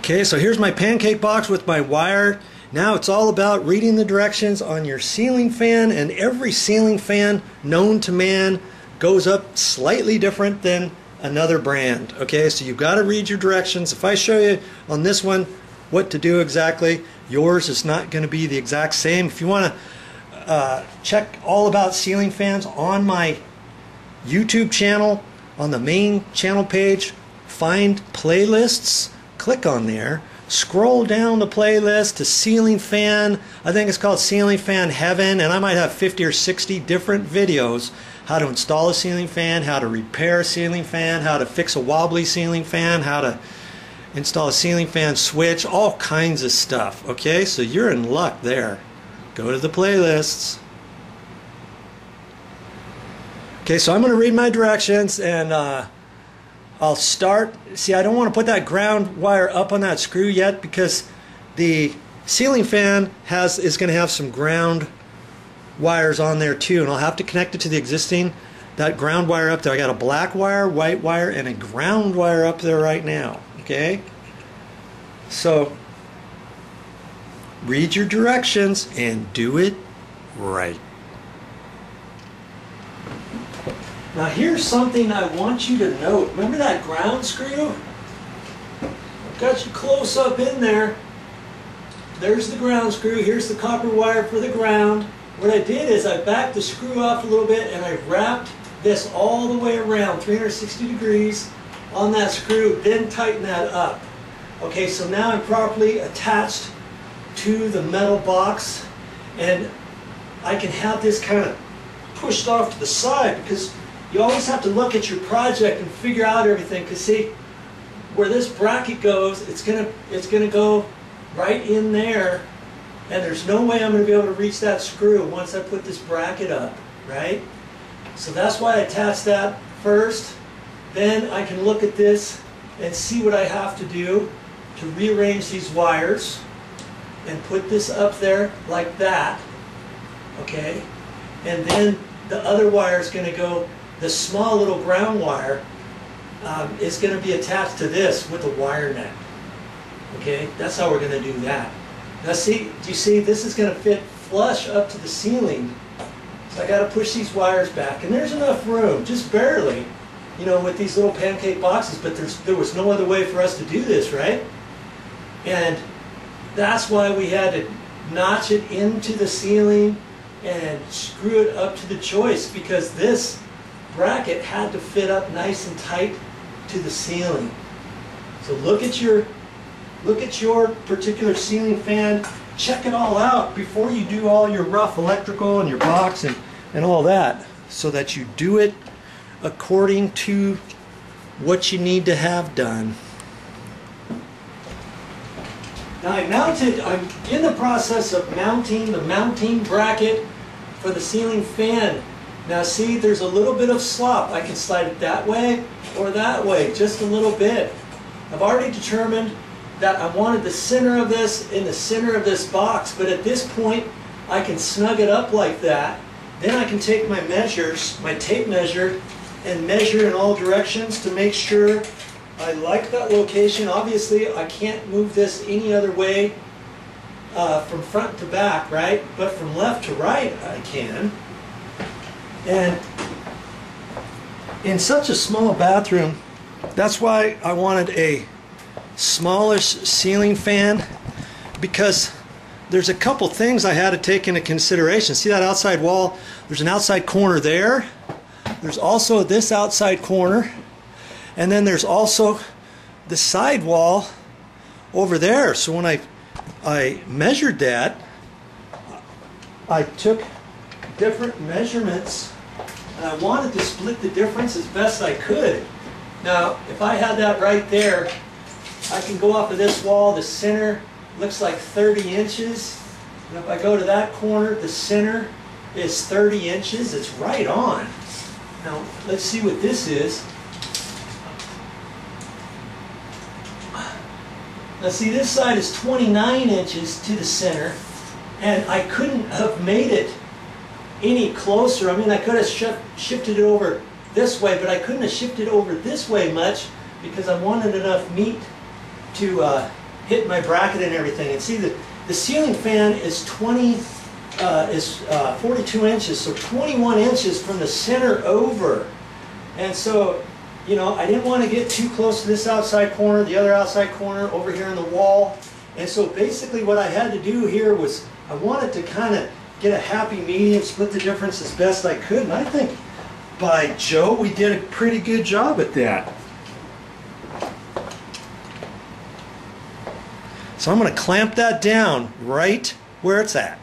Okay, so here's my pancake box with my wire. Now it's all about reading the directions on your ceiling fan, and every ceiling fan known to man goes up slightly different than another brand. Okay, so you've got to read your directions. If I show you on this one what to do exactly, yours is not going to be the exact same. If you want to check all about ceiling fans on my YouTube channel, on the main channel page, find playlists, click on there, scroll down the playlist to ceiling fan. I think it's called Ceiling Fan Heaven, and I might have 50 or 60 different videos: how to install a ceiling fan, how to repair a ceiling fan, how to fix a wobbly ceiling fan, how to install a ceiling fan switch, all kinds of stuff. Okay, so you're in luck there. Go to the playlists. Okay, so I'm going to read my directions, and I'll start. See, I don't want to put that ground wire up on that screw yet, because the ceiling fan is going to have some ground wires on there too, and I'll have to connect it to the existing, that ground wire up there. I got a black wire, white wire, and a ground wire up there right now. Okay, so read your directions and do it right. Now here's something I want you to note. Remember that ground screw? I've got you close up in there. There's the ground screw. Here's the copper wire for the ground. What I did is I backed the screw off a little bit, and I wrapped this all the way around 360 degrees on that screw, then tighten that up. Okay, so now I'm properly attached to the metal box, and I can have this kind of pushed off to the side, because you always have to look at your project and figure out everything, because see, where this bracket goes, it's gonna go right in there, and there's no way I'm going to be able to reach that screw once I put this bracket up, right? So that's why I attach that first. Then I can look at this and see what I have to do to rearrange these wires and put this up there like that, okay? And then the other wire is going to go, the small little ground wire is going to be attached to this with a wire net. Okay, that's how we're going to do that. Now see, do you see, this is going to fit flush up to the ceiling. So I got to push these wires back, and there's enough room, just barely, you know, with these little pancake boxes, but there was no other way for us to do this, right? And that's why we had to notch it into the ceiling and screw it up to the joist, because this bracket had to fit up nice and tight to the ceiling. So look at your particular ceiling fan, check it all out before you do all your rough electrical and your box and all that, so that you do it according to what you need to have done. Now I'm in the process of mounting the mounting bracket for the ceiling fan. Now see, there's a little bit of slop. I can slide it that way or that way, just a little bit. I've already determined that I wanted the center of this in the center of this box, but at this point I can snug it up like that. Then I can take my measures, my tape measure, and measure in all directions to make sure I like that location. Obviously I can't move this any other way from front to back, right? But from left to right I can. And in such a small bathroom, that's why I wanted a smallish ceiling fan, because there's a couple things I had to take into consideration. See that outside wall? There's an outside corner there. There's also this outside corner. And then there's also the side wall over there. So when I measured that, I took different measurements, and I wanted to split the difference as best I could. Now, if I had that right there, I can go off of this wall. The center looks like 30 inches. And if I go to that corner, the center is 30 inches. It's right on. Now, let's see what this is. Now see, this side is 29 inches to the center, and I couldn't have made it any closer. I mean, I could have shifted it over this way, but I couldn't have shifted over this way much, because I wanted enough meat to hitting my bracket and everything. And see, the ceiling fan is 42 inches, so 21 inches from the center over. And so, you know, I didn't want to get too close to this outside corner, the other outside corner over here in the wall. And so basically what I had to do here was I wanted to kind of get a happy medium, split the difference as best I could. And I think, by Joe, we did a pretty good job at that. So I'm going to clamp that down right where it's at.